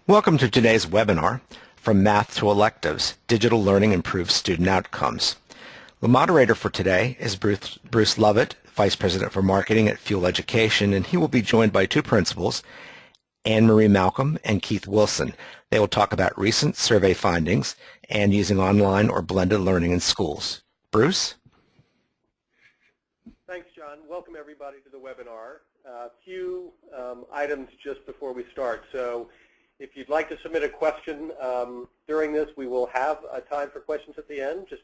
Welcome to today's webinar, From Math to Electives, Digital Learning Improves Student Outcomes. The moderator for today is Bruce Lovett, Vice President for Marketing at Fuel Education, and he will be joined by two principals, Anne-Marie Malcolm and Keith Wilson. They will talk about recent survey findings and using online or blended learning in schools. Bruce? Thanks, John. Welcome everybody to the webinar. A few items just before we start. So if you'd like to submit a question during this, we will have a time for questions at the end. Just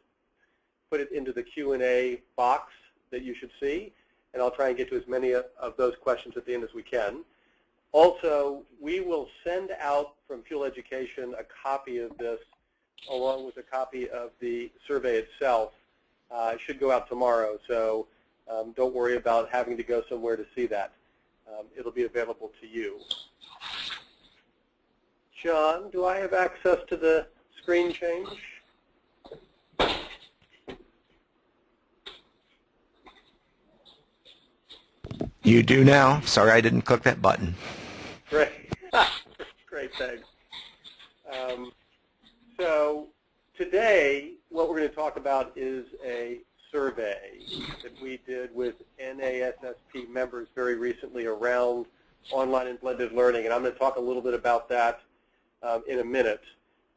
put it into the Q&A box that you should see, and I'll try and get to as many of those questions at the end as we can. Also, we will send out from Fuel Education a copy of this along with a copy of the survey itself. It should go out tomorrow, so don't worry about having to go somewhere to see that. It'll be available to you. John, do I have access to the screen change? You do now. Sorry I didn't click that button. Great. Great, thanks. So today, what we're going to talk about is a survey that we did with NASSP members very recently around online and blended learning, and I'm going to talk a little bit about that in a minute.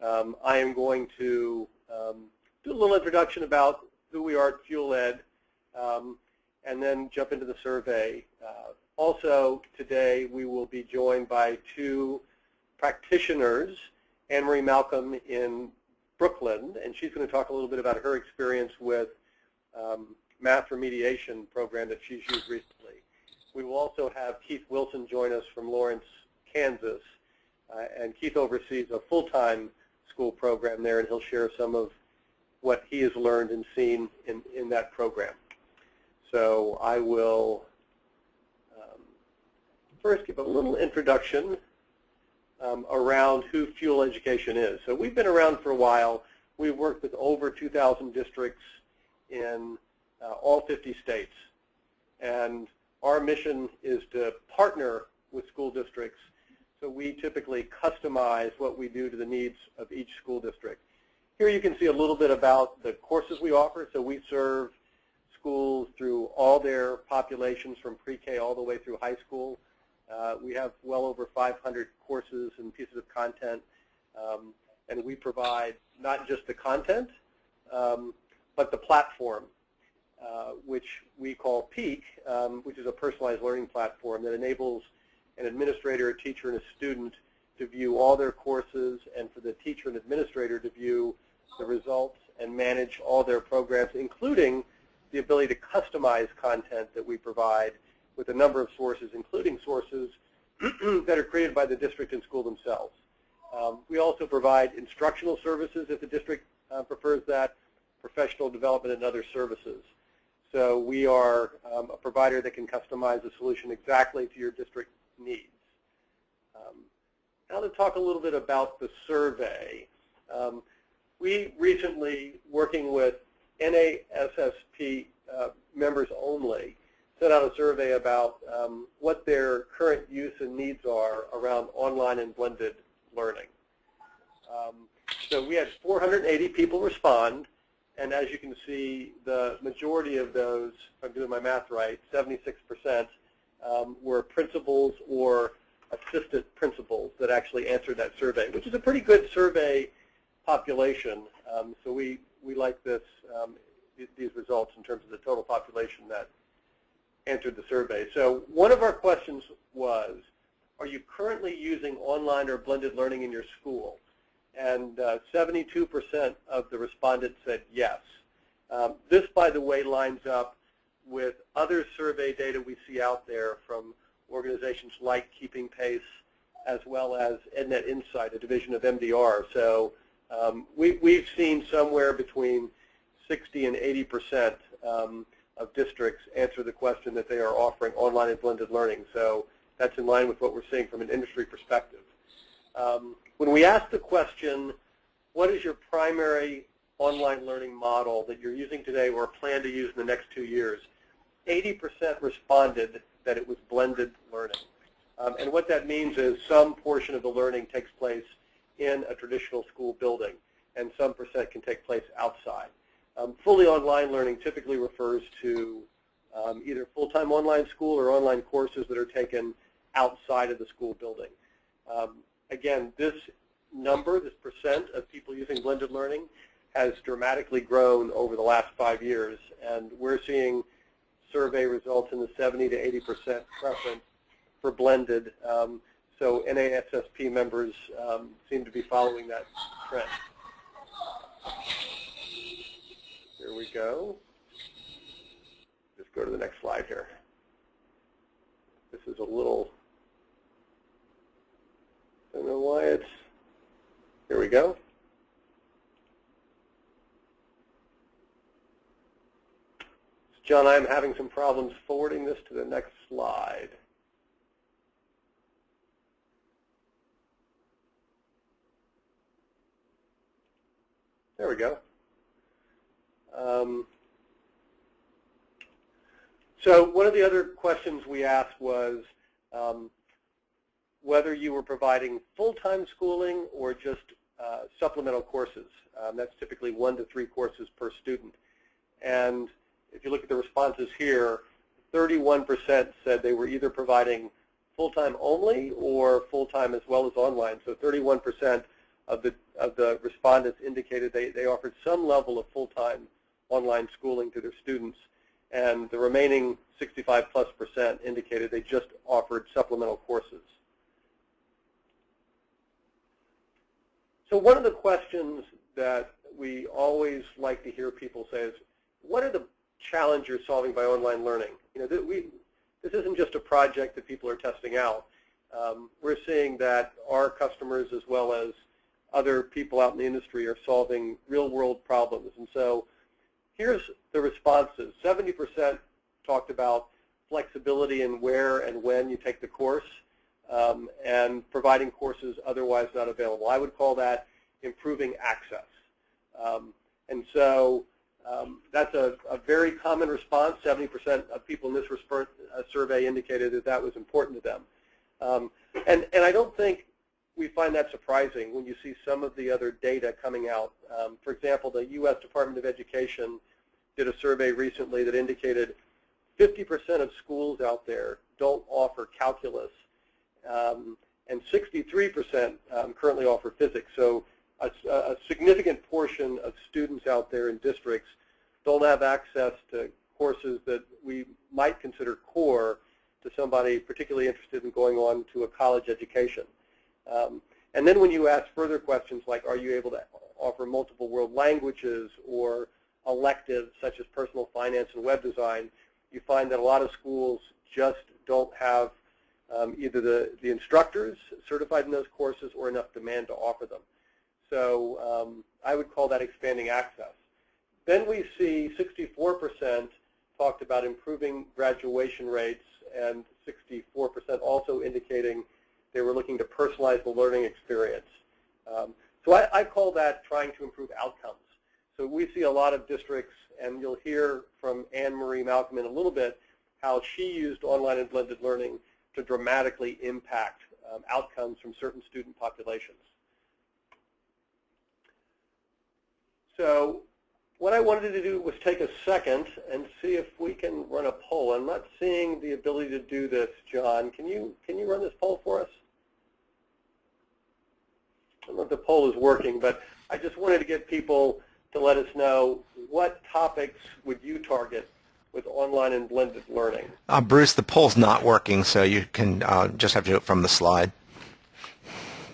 I am going to do a little introduction about who we are at Fuel Ed, and then jump into the survey. Also today we will be joined by two practitioners, Anne-Marie Malcolm in Brooklyn, and she's going to talk a little bit about her experience with math remediation program that she's used recently. We will also have Keith Wilson join us from Lawrence, Kansas, and Keith oversees a full-time school program there, and he'll share some of what he has learned and seen in that program. So I will first give a little introduction around who Fuel Education is. So we've been around for a while. We've worked with over 2,000 districts in all 50 states. And our mission is to partner with school districts. So we typically customize what we do to the needs of each school district. Here you can see a little bit about the courses we offer. So we serve schools through all their populations from pre-K all the way through high school. We have well over 500 courses and pieces of content, and we provide not just the content, but the platform, which we call PEAK, which is a personalized learning platform that enables an administrator, a teacher, and a student to view all their courses, and for the teacher and administrator to view the results and manage all their programs, including the ability to customize content that we provide with a number of sources, including sources that are created by the district and school themselves. We also provide instructional services if the district prefers that, professional development, and other services. So we are a provider that can customize a solution exactly to your district needs. Now to talk a little bit about the survey. We recently, working with NASSP members only, sent out a survey about what their current use and needs are around online and blended learning. So we had 480 people respond, and as you can see, the majority of those, if I'm doing my math right, 76%, were principals or assistant principals that actually answered that survey, which is a pretty good survey population. So we like these results in terms of the total population that answered the survey. So one of our questions was, are you currently using online or blended learning in your school? And 72% of the respondents said yes. This, by the way, lines up with other survey data we see out there from organizations like Keeping Pace, as well as EdNet Insight, a division of MDR. So we've seen somewhere between 60 and 80% of districts answer the question that they are offering online and blended learning. So that's in line with what we're seeing from an industry perspective. When we ask the question, what is your primary online learning model that you're using today or plan to use in the next 2 years, 80% responded that it was blended learning. And what that means is some portion of the learning takes place in a traditional school building, and some percent can take place outside. Fully online learning typically refers to either full-time online school or online courses that are taken outside of the school building. Again, this number, this percent of people using blended learning has dramatically grown over the last 5 years, and we're seeing survey results in the 70 to 80% preference for blended. So NASSP members seem to be following that trend. Here we go. Just go to the next slide here. This is a little, I don't know why it's, here we go. John, I'm having some problems forwarding this to the next slide. There we go. So one of the other questions we asked was whether you were providing full-time schooling or just supplemental courses. That's typically 1 to 3 courses per student. And if you look at the responses here, 31% said they were either providing full-time only or full-time as well as online. So 31% of the respondents indicated they offered some level of full-time online schooling to their students, and the remaining 65+% indicated they just offered supplemental courses. So one of the questions that we always like to hear people say is, what are the challenges you're solving by online learning? You know, this isn't just a project that people are testing out. We're seeing that our customers as well as other people out in the industry are solving real-world problems. And so here's the responses. 70% talked about flexibility in where and when you take the course, and providing courses otherwise not available. I would call that improving access. And so that's a very common response. 70% of people in this survey indicated that that was important to them. And I don't think we find that surprising when you see some of the other data coming out. For example, the U.S. Department of Education did a survey recently that indicated 50% of schools out there don't offer calculus, and 63% currently offer physics. So a significant portion of students out there in districts don't have access to courses that we might consider core to somebody particularly interested in going on to a college education. And then when you ask further questions like, are you able to offer multiple world languages or electives such as personal finance and web design, you find that a lot of schools just don't have either the instructors certified in those courses or enough demand to offer them. So I would call that expanding access. Then we see 64% talked about improving graduation rates, and 64% also indicating they were looking to personalize the learning experience. So I call that trying to improve outcomes. So we see a lot of districts, and you'll hear from Anne-Marie Malcolm in a little bit how she used online and blended learning to dramatically impact outcomes from certain student populations. So what I wanted to do was take a second and see if we can run a poll. I'm not seeing the ability to do this, John. Can you run this poll for us? I don't know if the poll is working, but I just wanted to get people to let us know what topics would you target with online and blended learning. Bruce, the poll's not working, so you can just have to do it from the slide.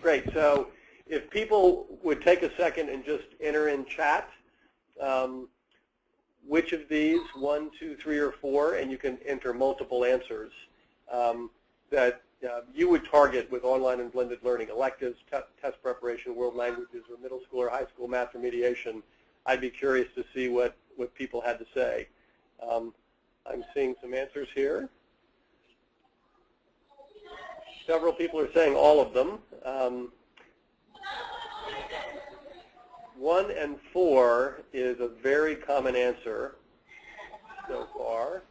Great. So if people would take a second and just enter in chat, which of these, 1, 2, 3, or 4, and you can enter multiple answers, that you would target with online and blended learning, electives, test preparation, world languages, or middle school or high school math remediation. I'd be curious to see what people had to say. I'm seeing some answers here. Several people are saying all of them. 1 and 4 is a very common answer so far.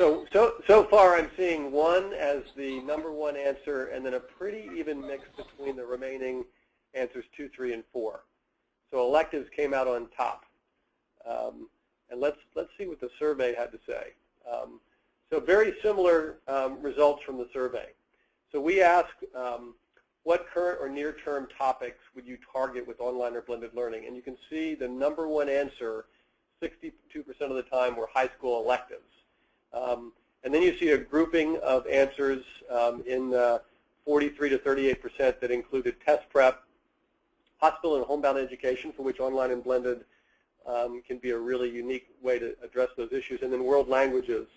So far I'm seeing 1 as the #1 answer, and then a pretty even mix between the remaining answers 2, 3, and 4. So electives came out on top. And let's see what the survey had to say. So very similar results from the survey. So we asked what current or near-term topics would you target with online or blended learning? And you can see the #1 answer, 62% of the time, were high school electives. And then you see a grouping of answers in 43 to 38% that included test prep, hospital and homebound education, for which online and blended can be a really unique way to address those issues, and then world languages,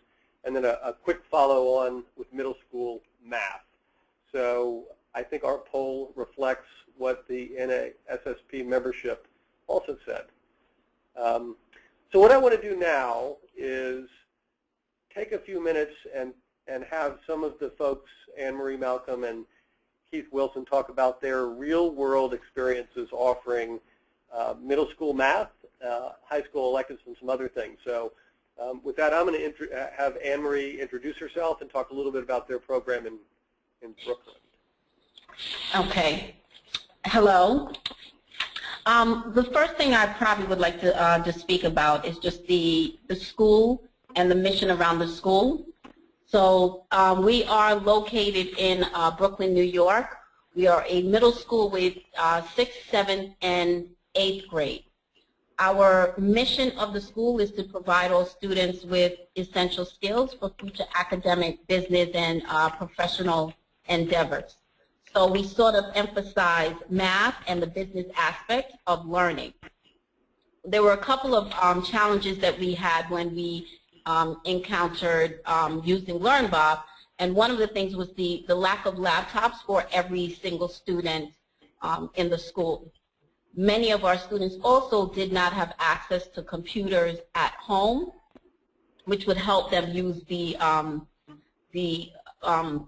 and then a quick follow-on with middle school math. So I think our poll reflects what the NASSP membership also said. So what I want to do now is take a few minutes and have some of the folks, Anne-Marie Malcolm and Keith Wilson, talk about their real-world experiences offering middle school math, high school electives, and some other things. So with that, I'm going to have Anne-Marie introduce herself and talk a little bit about their program in Brooklyn. Okay. Hello. The first thing I probably would like to speak about is just the school and the mission around the school. So we are located in Brooklyn, New York. We are a middle school with 6th, 7th, and 8th grade. Our mission of the school is to provide all students with essential skills for future academic, business, and professional endeavors. So we sort of emphasize math and the business aspect of learning. There were a couple of challenges that we had when we encountered using LearnBob, and one of the things was the lack of laptops for every single student in the school. Many of our students also did not have access to computers at home, which would help them use the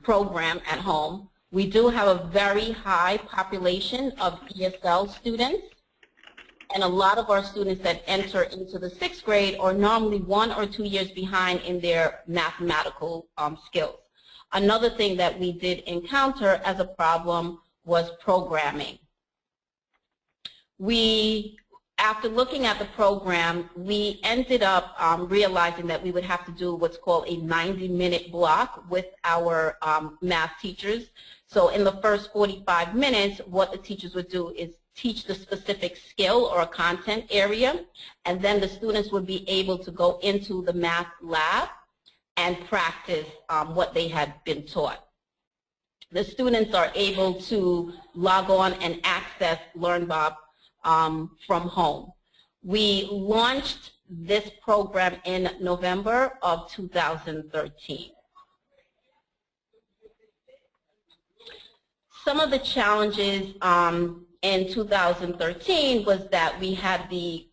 program at home. We do have a very high population of ESL students, and a lot of our students that enter into the 6th grade are normally 1 or 2 years behind in their mathematical skills. Another thing that we did encounter as a problem was programming. After looking at the program, we ended up realizing that we would have to do what's called a 90-minute block with our math teachers. So in the first 45 minutes, what the teachers would do is teach the specific skill or a content area, and then the students would be able to go into the math lab and practice what they had been taught. The students are able to log on and access LearnBob from home. We launched this program in November of 2013. Some of the challenges in 2013 was that we had the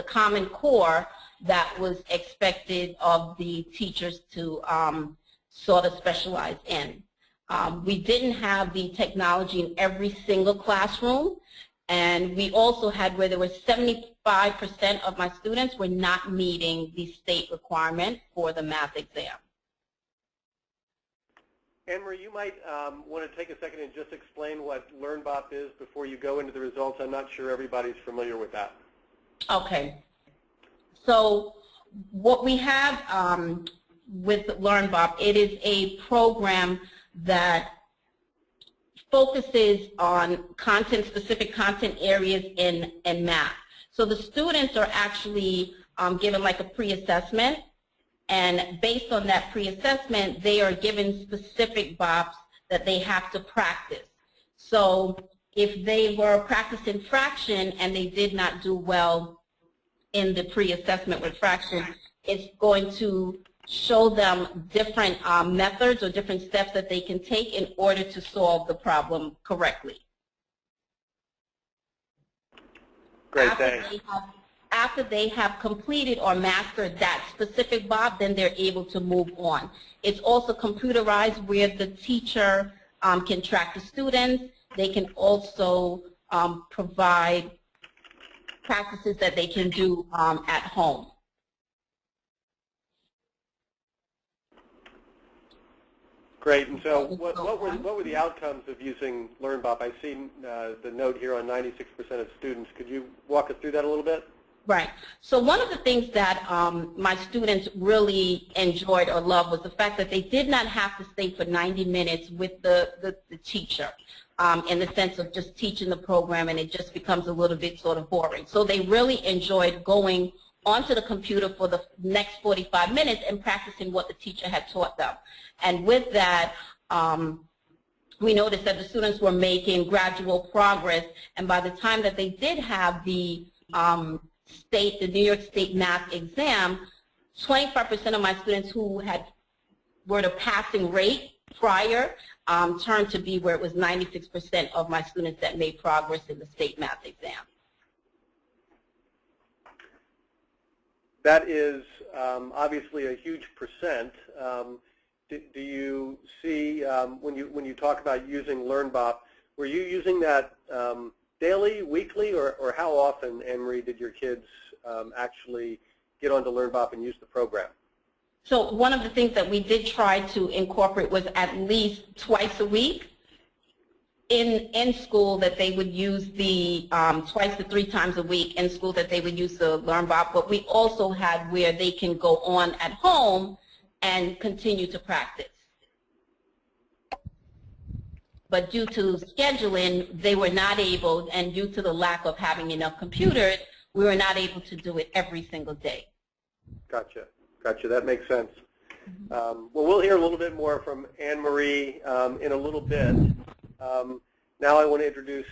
Common Core that was expected of the teachers to sort of specialize in. We didn't have the technology in every single classroom, and we also had where there was 75% of my students were not meeting the state requirement for the math exam. Anne-Marie, you might want to take a second and just explain what LearnBob is before you go into the results. I'm not sure everybody's familiar with that. Okay. So what we have with LearnBob, it is a program that focuses on specific content areas in math. So the students are actually given like a pre-assessment, and based on that pre-assessment, they are given specific BOPs that they have to practice. So if they were practicing fraction and they did not do well in the pre-assessment with fraction, it's going to show them different methods or different steps that they can take in order to solve the problem correctly. Great, thanks. After they have completed or mastered that specific BOP, then they're able to move on. It's also computerized where the teacher can track the students. They can also provide practices that they can do at home. Great. And so what were the outcomes of using LearnBop? I see the note here on 96% of students. Could you walk us through that a little bit? Right. So one of the things that my students really enjoyed or loved was the fact that they did not have to stay for 90 minutes with the teacher in the sense of just teaching the program, and it just becomes a little bit sort of boring. So they really enjoyed going onto the computer for the next 45 minutes and practicing what the teacher had taught them. And with that, we noticed that the students were making gradual progress, and by the time that they did have the the New York State math exam, 25% of my students who were the passing rate prior turned to be where it was 96% of my students that made progress in the state math exam. That is obviously a huge percent. Do you see, when you talk about using LearnBop, were you using that daily, weekly, or how often, Anne-Marie, did your kids actually get onto LearnBop and use the program? So one of the things that we did try to incorporate was at least twice a week in school that they would use the twice to 3 times a week in school that they would use the LearnBop, but we also had where they can go on at home and continue to practice. But due to scheduling, they were not able, and due to the lack of having enough computers, we were not able to do it every single day. Gotcha. Gotcha. That makes sense. Well, we'll hear a little bit more from Anne-Marie in a little bit. Now I want to introduce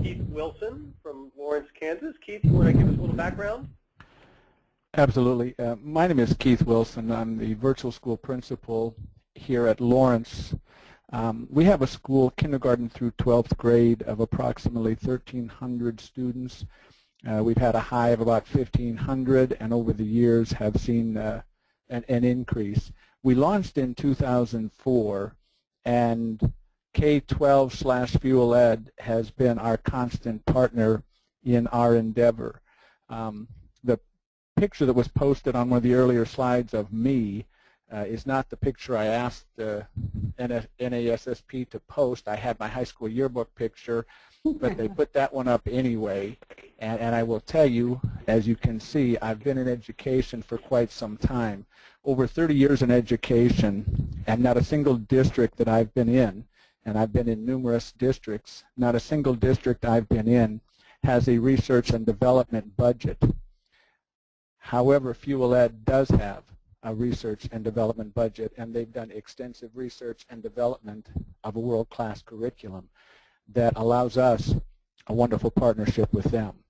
Keith Wilson from Lawrence, Kansas. Keith, you want to give us a little background? Absolutely. My name is Keith Wilson. I'm the virtual school principal here at Lawrence. We have a school, kindergarten through 12th grade, of approximately 1,300 students. We've had a high of about 1,500, and over the years have seen an increase. We launched in 2004, and K-12/Fuel Ed has been our constant partner in our endeavor. The picture that was posted on one of the earlier slides of me is not the picture I asked NASSP to post. I had my high school yearbook picture, but they put that one up anyway. And I will tell you, as you can see, I've been in education for quite some time. Over 30 years in education, and not a single district that I've been in, and I've been in numerous districts, not a single district I've been in has a research and development budget. However, Fuel Ed does have a research and development budget, and they've done extensive research and development of a world-class curriculum that allows us a wonderful partnership with them.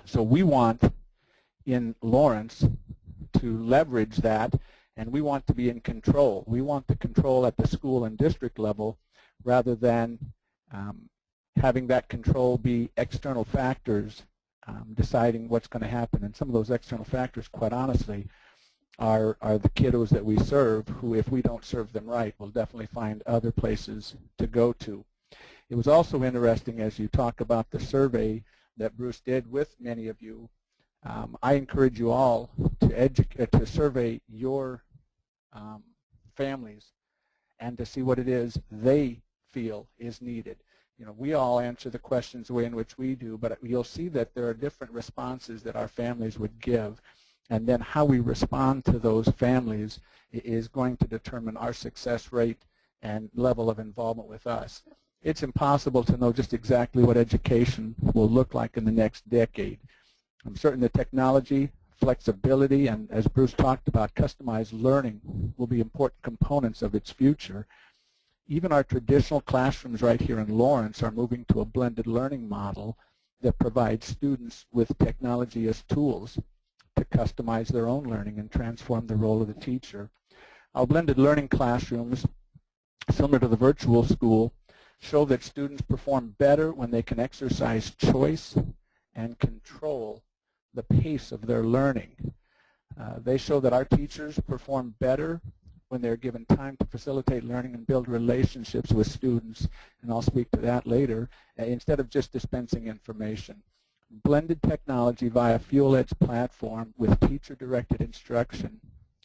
So we want in Lawrence to leverage that, and we want to be in control. We want the control at the school and district level rather than having that control be external factors deciding what's going to happen. And some of those external factors, quite honestly, are the kiddos that we serve, who, if we don't serve them right, will definitely find other places to go to. It was also interesting, as you talk about the survey that Bruce did with many of you, I encourage you all to survey your families and to see what it is they feel is needed. You know, we all answer the questions the way in which we do, but you'll see that there are different responses that our families would give, and then how we respond to those families is going to determine our success rate and level of involvement with us. It's impossible to know just exactly what education will look like in the next decade. I'm certain the technology, flexibility, and as Bruce talked about, customized learning will be important components of its future. Even our traditional classrooms right here in Lawrence are moving to a blended learning model that provides students with technology as tools to customize their own learning and transform the role of the teacher. Our blended learning classrooms, similar to the virtual school, show that students perform better when they can exercise choice and control the pace of their learning. They show that our teachers perform better when they're given time to facilitate learning and build relationships with students, and I'll speak to that later, instead of just dispensing information. Blended technology via Fuel Ed's platform with teacher-directed instruction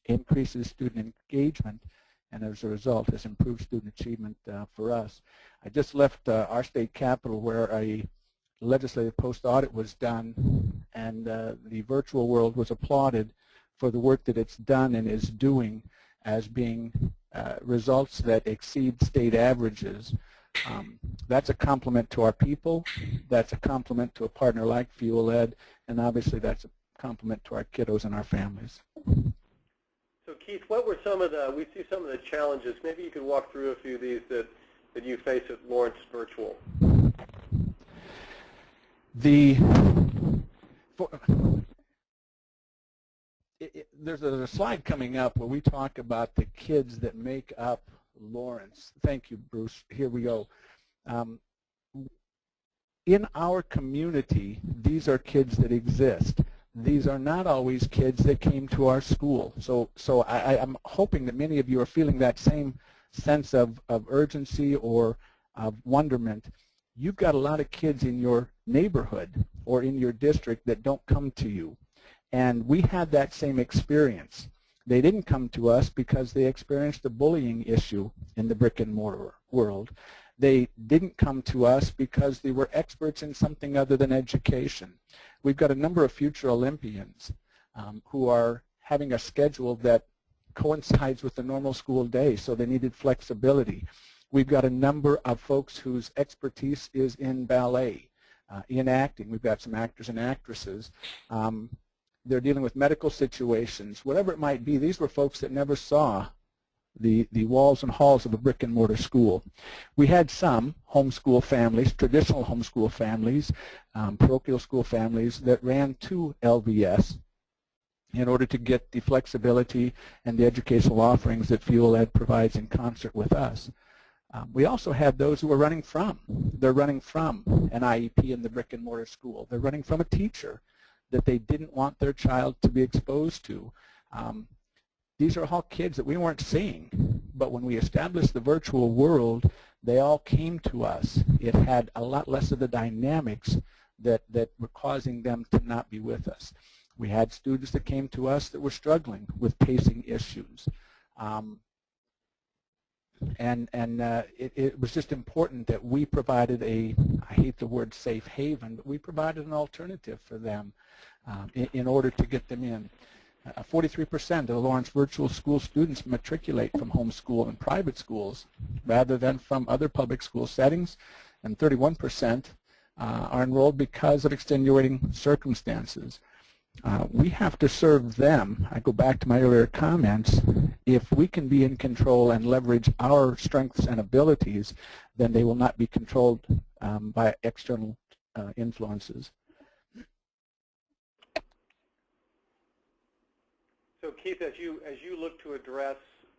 increases student engagement and as a result has improved student achievement for us. I just left our state capitol where a legislative post-audit was done, and the virtual world was applauded for the work that it's done and is doing as being results that exceed state averages. That's a compliment to our people, that's a compliment to a partner like Fuel Ed, and obviously that's a compliment to our kiddos and our families. So Keith, what were some of the, we see some of the challenges, maybe you could walk through a few of these that you face at Lawrence Virtual. There's a slide coming up where we talk about the kids that make up Lawrence. Thank you, Bruce. Here we go. In our community, these are kids that exist. These are not always kids that came to our school. So I'm hoping that many of you are feeling that same sense of urgency or of wonderment. You've got a lot of kids in your neighborhood or in your district that don't come to you. And we had that same experience. They didn't come to us because they experienced a bullying issue in the brick and mortar world. They didn't come to us because they were experts in something other than education. We've got a number of future Olympians who are having a schedule that coincides with the normal school day, so they needed flexibility. We've got a number of folks whose expertise is in ballet, in acting. We've got some actors and actresses. They're dealing with medical situations, whatever it might be. These were folks that never saw the walls and halls of a brick and mortar school. We had some homeschool families, traditional homeschool families, parochial school families that ran to LVS in order to get the flexibility and the educational offerings that Fuel Ed provides in concert with us. We also had those who were running from. They're running from an IEP in the brick and mortar school. They're running from a teacher that they didn't want their child to be exposed to. These are all kids that we weren't seeing, but when we established the virtual world, they all came to us. It had a lot less of the dynamics that were causing them to not be with us. We had students that came to us that were struggling with pacing issues. It was just important that we provided I hate the word safe haven, but we provided an alternative for them in order to get them in. 43% of the Lawrence Virtual School students matriculate from homeschool and private schools rather than from other public school settings, and 31% are enrolled because of extenuating circumstances. We have to serve them. I go back to my earlier comments. If we can be in control and leverage our strengths and abilities, then they will not be controlled by external influences. So Keith, as you look to address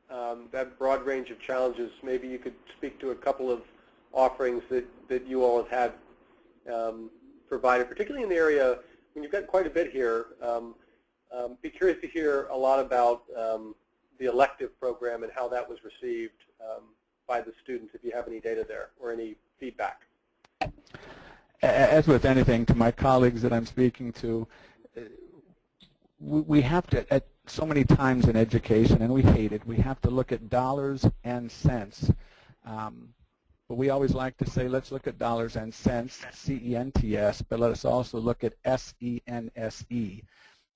that broad range of challenges, maybe you could speak to a couple of offerings that you all have had provided, particularly in the area, when you've got quite a bit here. Be curious to hear a lot about the elective program and how that was received by the students, if you have any data there or any feedback. As with anything, to my colleagues that I'm speaking to, we have to, at so many times in education, and we hate it, we have to look at dollars and cents. But we always like to say, let's look at dollars and cents, C-E-N-T-S, but let us also look at S-E-N-S-E.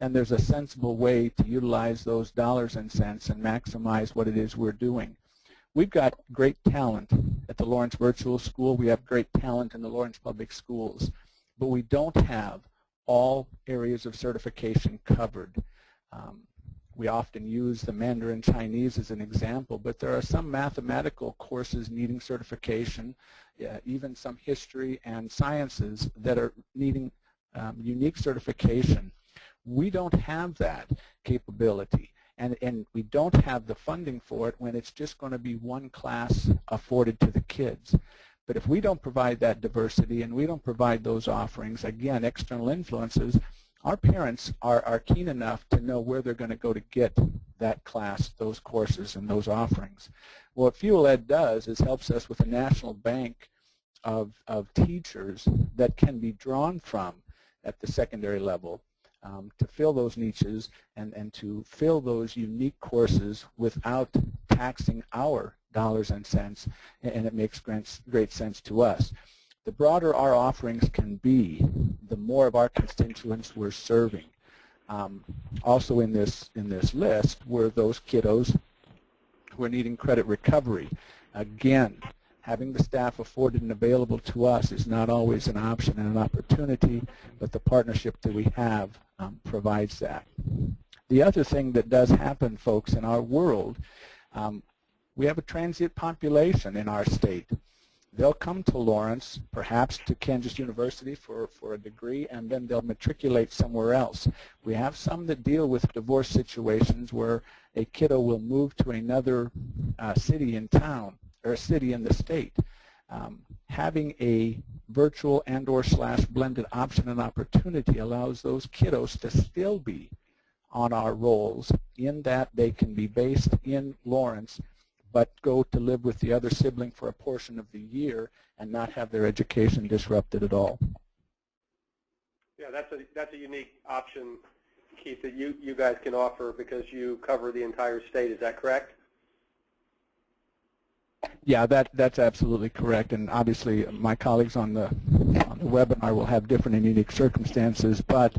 And there's a sensible way to utilize those dollars and cents and maximize what it is we're doing. We've got great talent at the Lawrence Virtual School. We have great talent in the Lawrence Public Schools. But we don't have all areas of certification covered. We often use the Mandarin Chinese as an example, but there are some mathematical courses needing certification, even some history and sciences that are needing unique certification. We don't have that capability, and we don't have the funding for it when it's just going to be one class afforded to the kids. But if we don't provide that diversity and we don't provide those offerings, again, external influences, our parents are keen enough to know where they're going to go to get that class, those courses, and those offerings. What Fuel Ed does is helps us with a national bank of teachers that can be drawn from at the secondary level to fill those niches and to fill those unique courses without taxing our dollars and cents, and it makes great sense to us. The broader our offerings can be, the more of our constituents we're serving. Also in this list were those kiddos who are needing credit recovery. Again, having the staff afforded and available to us is not always an option and an opportunity, but the partnership that we have provides that. The other thing that does happen, folks, in our world, we have a transient population in our state. They'll come to Lawrence, perhaps to Kansas University for a degree, and then they'll matriculate somewhere else. We have some that deal with divorce situations where a kiddo will move to another city in town or a city in the state. Having a virtual and/or / blended option and opportunity allows those kiddos to still be on our rolls in that they can be based in Lawrence but go to live with the other sibling for a portion of the year and not have their education disrupted at all. Yeah, that's a unique option, Keith, that you guys can offer because you cover the entire state. Is that correct? Yeah, that's absolutely correct. And obviously, my colleagues on the webinar will have different and unique circumstances, but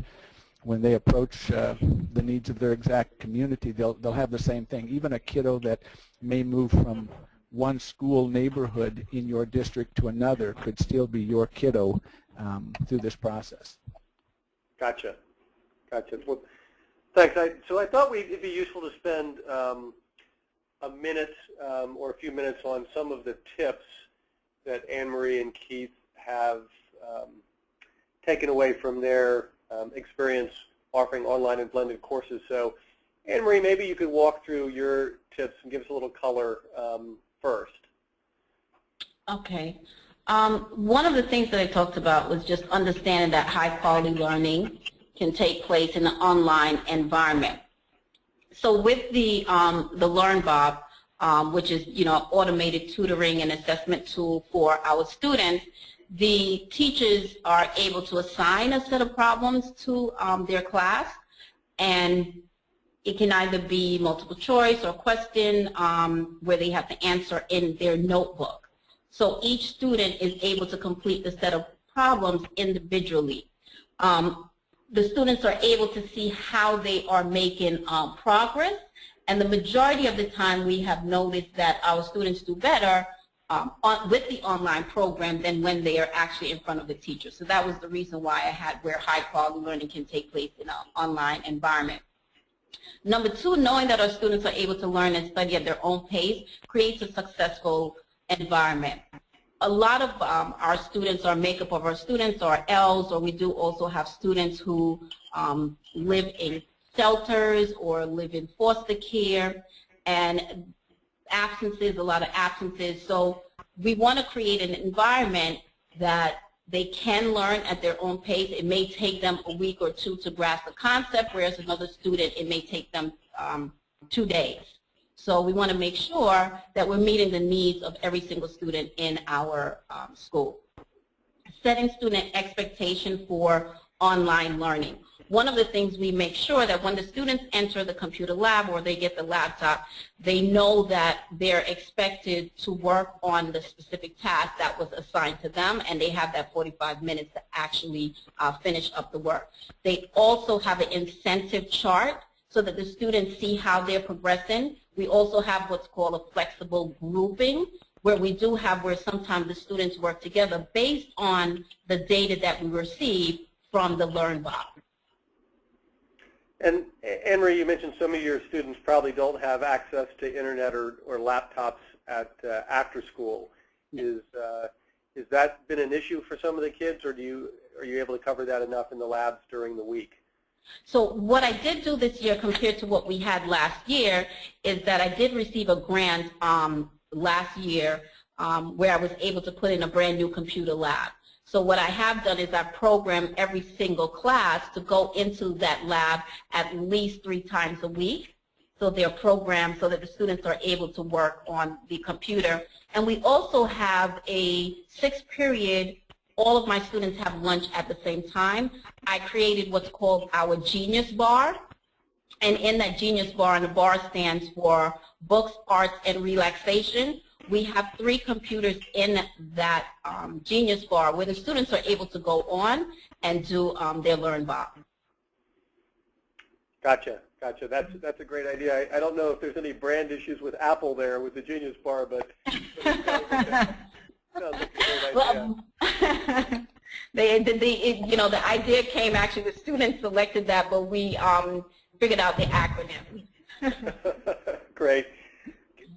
when they approach the needs of their exact community, they'll have the same thing. Even a kiddo that may move from one school neighborhood in your district to another could still be your kiddo through this process. Gotcha. Gotcha. Well, thanks. So I thought it'd be useful to spend a minute or a few minutes on some of the tips that Anne-Marie and Keith have taken away from their experience offering online and blended courses. So Anne-Marie, maybe you could walk through your tips and give us a little color first. Okay. One of the things that I talked about was just understanding that high-quality learning can take place in an online environment. So with the LearnBob, which is automated tutoring and assessment tool for our students, the teachers are able to assign a set of problems to their class, and it can either be multiple choice or question where they have to answer in their notebook. So each student is able to complete the set of problems individually. The students are able to see how they are making progress, and the majority of the time we have noticed that our students do better with the online program than when they are actually in front of the teacher. So that was the reason why I had where high-quality learning can take place in an online environment. Number two, knowing that our students are able to learn and study at their own pace creates a successful environment. A lot of our students, our makeup of our students are L's, or we do also have students who live in shelters or live in foster care, and absences, a lot of absences. So we want to create an environment that they can learn at their own pace. It may take them a week or two to grasp the concept, whereas another student, it may take them 2 days. So we want to make sure that we're meeting the needs of every single student in our school. Setting student expectation for online learning. One of the things we make sure that when the students enter the computer lab or they get the laptop, they know that they're expected to work on the specific task that was assigned to them, and they have that 45 minutes to actually finish up the work. They also have an incentive chart so that the students see how they're progressing. We also have what's called a flexible grouping, where we do have where sometimes the students work together based on the data that we receive from the LearnBob. And Anne-Marie, you mentioned some of your students probably don't have access to internet or laptops at after school. Has that been an issue for some of the kids, or are you able to cover that enough in the labs during the week? So what I did do this year compared to what we had last year is that I did receive a grant last year where I was able to put in a brand new computer lab. So what I have done is I program every single class to go into that lab at least 3 times a week. So they're programmed so that the students are able to work on the computer. And we also have a 6-period, all of my students have lunch at the same time. I created what's called our Genius Bar. And in that Genius Bar, and the bar stands for Books, Arts, and Relaxation, we have 3 computers in that Genius Bar where the students are able to go on and do their Learn Bar. Gotcha. That's a great idea. I don't know if there's any brand issues with Apple there with the Genius Bar, but it sounds like a great idea. Well, the idea came actually, the students selected that, but we figured out the acronym. Great.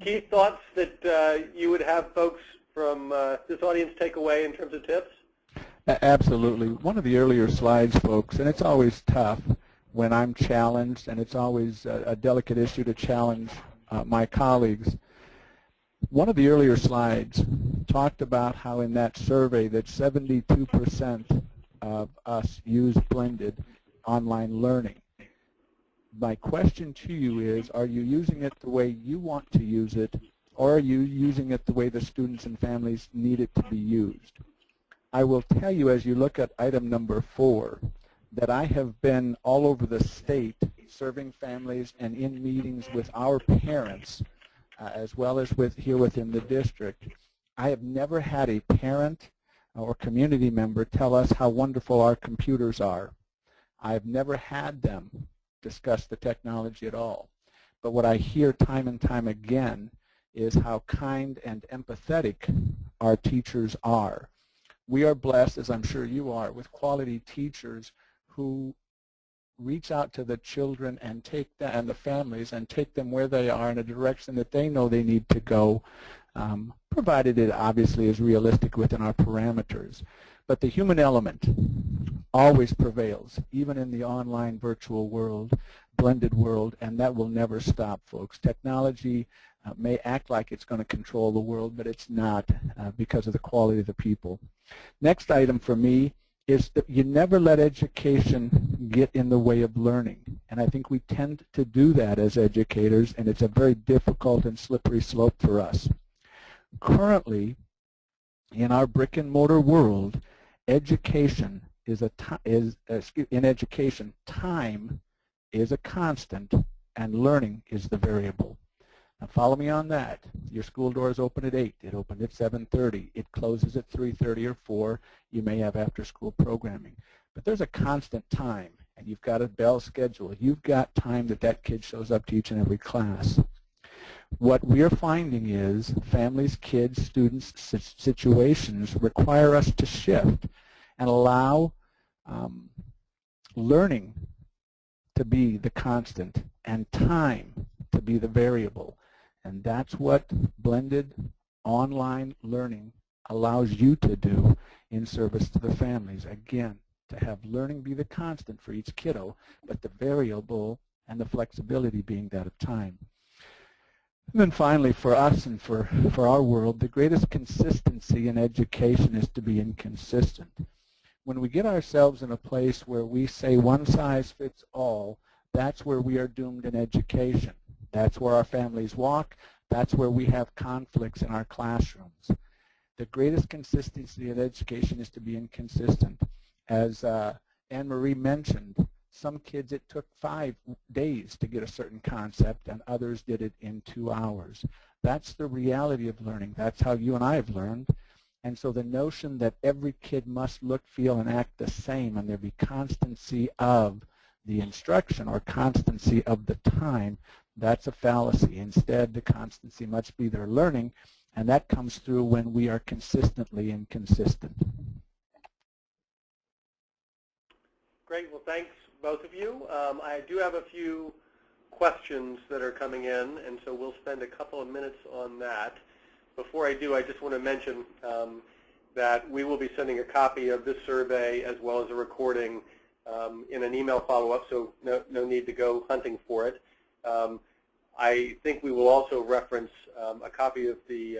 Key thoughts that you would have folks from this audience take away in terms of tips? Absolutely. One of the earlier slides, folks, and it's always tough when I'm challenged, and it's always a delicate issue to challenge my colleagues. One of the earlier slides talked about how in that survey that 72% of us use blended online learning. My question to you is, are you using it the way you want to use it, or are you using it the way the students and families need it to be used? I will tell you, as you look at item number 4, that I have been all over the state serving families and in meetings with our parents, as well as here within the district. I have never had a parent or community member tell us how wonderful our computers are. I've never had them discuss the technology at all. But what I hear time and time again is how kind and empathetic our teachers are. We are blessed, as I'm sure you are, with quality teachers who reach out to the children and the families and take them where they are in a direction that they know they need to go, provided it obviously is realistic within our parameters. But the human element always prevails, even in the online virtual world, blended world, and that will never stop, folks. Technology may act like it's going to control the world, but it's not because of the quality of the people. Next item for me is that you never let education get in the way of learning. And I think we tend to do that as educators, and it's a very difficult and slippery slope for us. Currently, in our brick and mortar world, education in education, time is a constant and learning is the variable. Now follow me on that. Your school doors open at 8. It opened at 7:30. It closes at 3:30 or 4. You may have after-school programming. But there's a constant time, and you've got a bell schedule. You've got time that kid shows up to each and every class. What we're finding is families, kids, students, situations require us to shift and allow learning to be the constant and time to be the variable. And that's what blended online learning allows you to do in service to the families. Again, to have learning be the constant for each kiddo, but the variable and the flexibility being that of time. And then finally, for us and for our world, the greatest consistency in education is to be inconsistent. When we get ourselves in a place where we say one size fits all, that's where we are doomed in education. That's where our families walk. That's where we have conflicts in our classrooms. The greatest consistency in education is to be inconsistent. As Anne-Marie mentioned, some kids it took 5 days to get a certain concept, and others did it in 2 hours. That's the reality of learning. That's how you and I have learned. And so the notion that every kid must look, feel, and act the same, and there be constancy of the instruction or constancy of the time, that's a fallacy. Instead, the constancy must be their learning, and that comes through when we are consistently inconsistent. Great. Well, thanks, both of you. I do have a few questions that are coming in, and so we'll spend a couple of minutes on that. Before I do, I just want to mention that we will be sending a copy of this survey as well as a recording in an email follow-up, so no need to go hunting for it. I think we will also reference a copy of the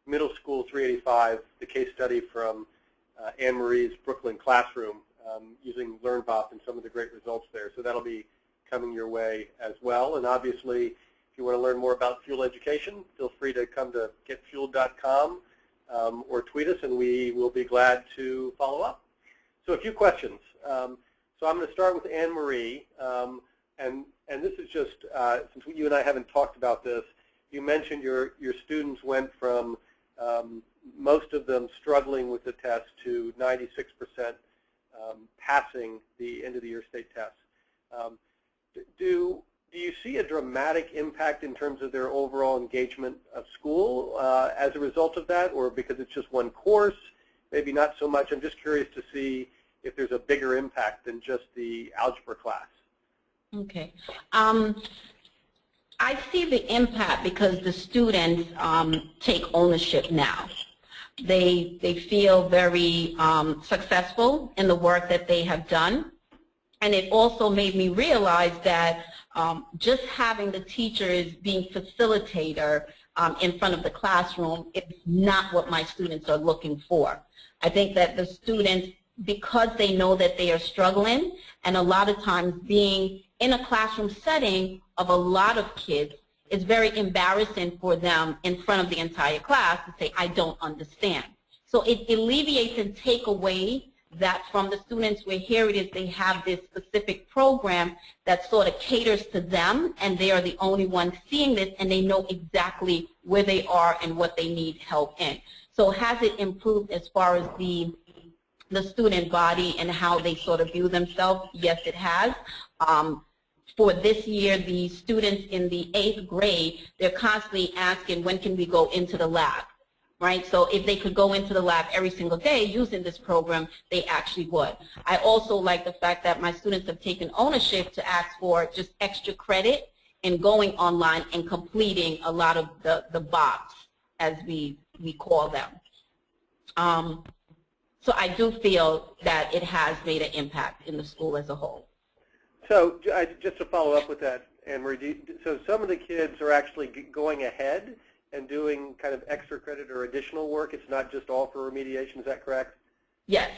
Middle School 385, the case study from Anne-Marie's Brooklyn classroom using LearnBop and some of the great results there. So that'll be coming your way as well. And obviously, if you want to learn more about Fuel Education, feel free to come to getfueled.com or tweet us, and we will be glad to follow up. So a few questions. So I'm going to start with Anne-Marie and and this is just, since you and I haven't talked about this, you mentioned your students went from most of them struggling with the test to 96% passing the end of the year state tests. Do you see a dramatic impact in terms of their overall engagement of school as a result of that, or because it's just one course? Maybe not so much. I'm just curious to see if there's a bigger impact than just the algebra class. Okay. I see the impact because the students take ownership now. They feel very successful in the work that they have done. And it also made me realize that just having the teachers being facilitator in front of the classroom is not what my students are looking for. I think that the students, because they know that they are struggling, and a lot of times being in a classroom setting of a lot of kids, it's very embarrassing for them in front of the entire class to say, I don't understand. So it alleviates and take away that from the students where here it is they have this specific program that sort of caters to them, and they are the only ones seeing this, and they know exactly where they are and what they need help in. So has it improved as far as the student body and how they sort of view themselves? Yes, it has. For this year, the students in the 8th grade, they're constantly asking, when can we go into the lab, right? So if they could go into the lab every single day using this program, they actually would. I also like the fact that my students have taken ownership to ask for just extra credit in going online and completing a lot of the box, as we call them. So I do feel that it has made an impact in the school as a whole. So just to follow up with that, Anne-Marie, so some of the kids are actually going ahead and doing kind of extra credit or additional work. It's not just all for remediation. Is that correct? Yes.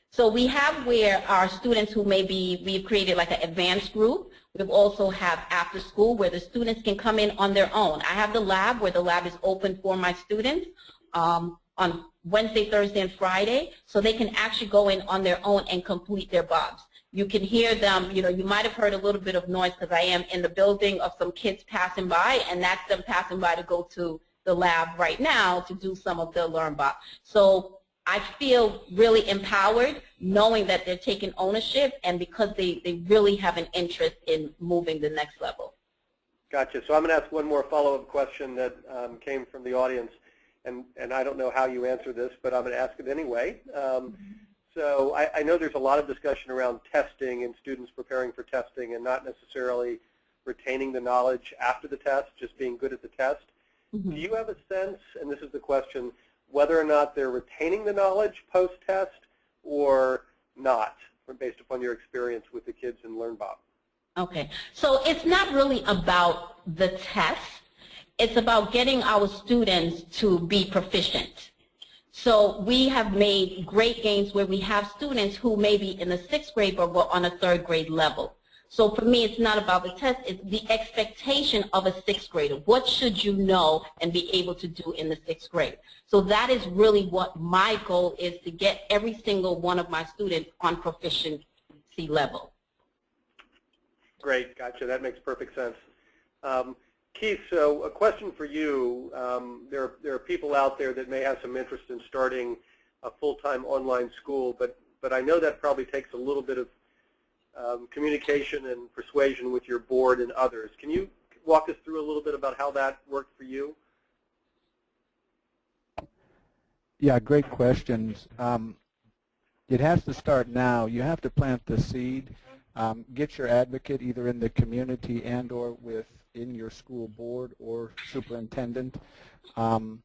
So we have where our students who we've created like an advanced group. We also have after school where the students can come in on their own. I have the lab where the lab is open for my students on Wednesday, Thursday, and Friday, so they can actually go in on their own and complete their bobs. You can hear them, you might have heard a little bit of noise because I am in the building of some kids passing by, and that's them passing by to go to the lab right now to do some of their Learn Bob. So I feel really empowered knowing that they're taking ownership, and because they really have an interest in moving the next level. Gotcha. So I'm going to ask one more follow-up question that came from the audience, and I don't know how you answer this, but I'm going to ask it anyway. So I know there's a lot of discussion around testing and students preparing for testing and not necessarily retaining the knowledge after the test, just being good at the test. Do you have a sense, and this is the question, whether or not they're retaining the knowledge post-test or not, based upon your experience with the kids in LearnBob? Okay. So it's not really about the test. It's about getting our students to be proficient. So we have made great gains where we have students who may be in the 6th grade but were on a 3rd grade level. So for me, it's not about the test. It's the expectation of a 6th grader. What should you know and be able to do in the 6th grade? So that is really what my goal is, to get every single one of my students on proficiency level. Great. Gotcha. That makes perfect sense. Keith, so a question for you. There are people out there that may have some interest in starting a full-time online school, but I know that probably takes a little bit of communication and persuasion with your board and others. Can you walk us through a little bit about how that worked for you? Yeah, great questions. It has to start now. You have to plant the seed. Get your advocate either in the community and or within your school board or superintendent. Then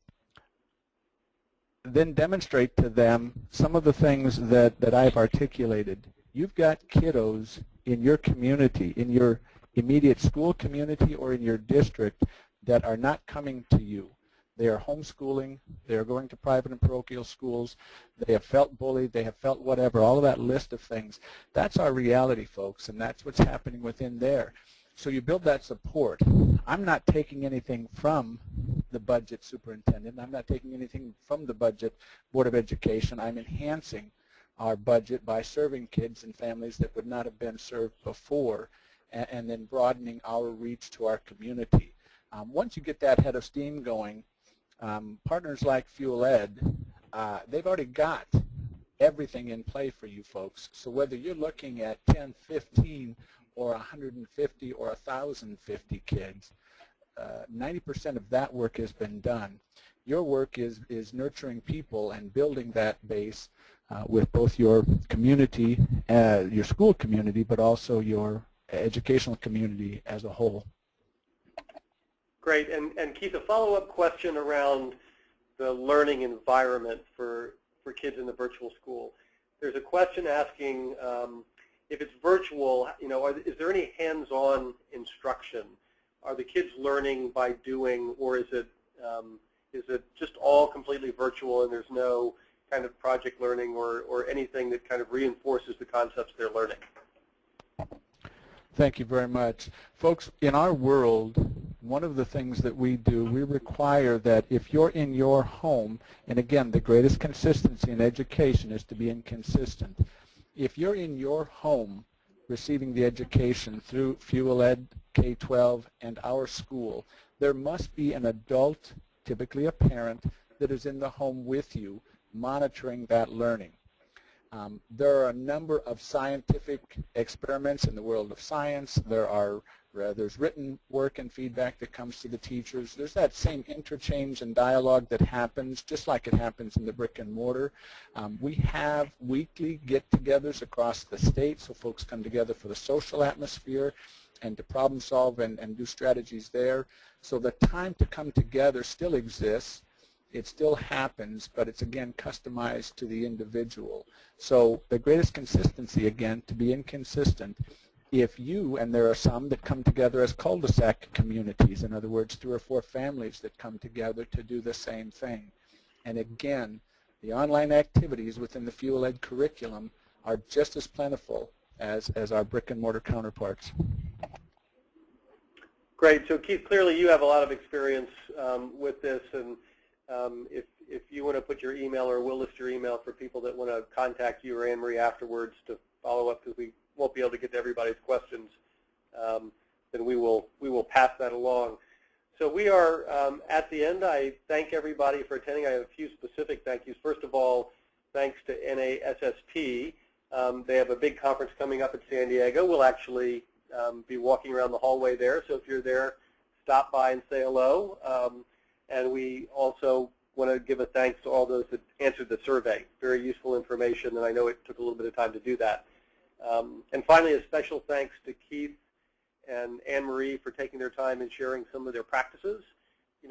demonstrate to them some of the things that I've articulated. You've got kiddos in your community, in your immediate school community or in your district that are not coming to you. They are homeschooling, they are going to private and parochial schools, they have felt bullied, they have felt whatever, all of that list of things. That's our reality, folks, and that's what's happening within there. So you build that support. I'm not taking anything from the budget superintendent. I'm not taking anything from the budget Board of Education. I'm enhancing our budget by serving kids and families that would not have been served before. and then broadening our reach to our community. Once you get that head of steam going, partners like Fuel Ed, they've already got everything in play for you folks. So whether you're looking at 10, 15, or 150 or 1,050 kids, 90% of that work has been done. Your work is nurturing people and building that base with both your community, your school community, but also your educational community as a whole. Great. And Keith, a follow-up question around the learning environment for kids in the virtual school. There's a question asking if it's virtual, is there any hands-on instruction? Are the kids learning by doing, or is it just all completely virtual and there's no kind of project learning or anything that kind of reinforces the concepts they're learning? Thank you very much. Folks, in our world, one of the things that we do, we require that if you're in your home, and again, the greatest consistency in education is to be inconsistent. If you're in your home receiving the education through Fuel Ed, K-12, and our school, there must be an adult, typically a parent, that is in the home with you monitoring that learning. There are a number of scientific experiments in the world of science. There's written work and feedback that comes to the teachers. There's that same interchange and dialogue that happens just like it happens in the brick and mortar. We have weekly get-togethers across the state, so folks come together for the social atmosphere and to problem solve and do strategies there. So the time to come together still exists. It still happens, but it's, again, customized to the individual. So the greatest consistency, again, to be inconsistent, if you, and there are some that come together as cul-de-sac communities, in other words, 3 or 4 families that come together to do the same thing. And again, the online activities within the Fuel Ed curriculum are just as plentiful as our brick and mortar counterparts. Great. So Keith, clearly you have a lot of experience with this, and if you want to put your email, or we'll list your email for people that want to contact you or Anne-Marie afterwards to follow up, because we won't be able to get to everybody's questions, then we will pass that along. So we are at the end. I thank everybody for attending. I have a few specific thank yous. First of all, thanks to NASSP. They have a big conference coming up in San Diego. We'll actually be walking around the hallway there, so if you're there, stop by and say hello. And we also want to give a thanks to all those that answered the survey. Very useful information, and I know it took a little bit of time to do that. And finally, a special thanks to Keith and Anne-Marie for taking their time and sharing some of their practices.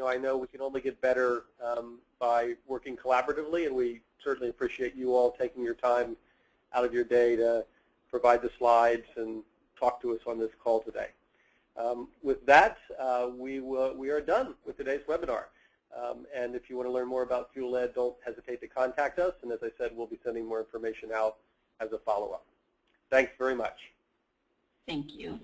I know we can only get better by working collaboratively, and we certainly appreciate you all taking your time out of your day to provide the slides and talk to us on this call today. With that, we are done with today's webinar. And if you want to learn more about Fuel Ed, don't hesitate to contact us. And as I said, we'll be sending more information out as a follow-up. Thanks very much. Thank you.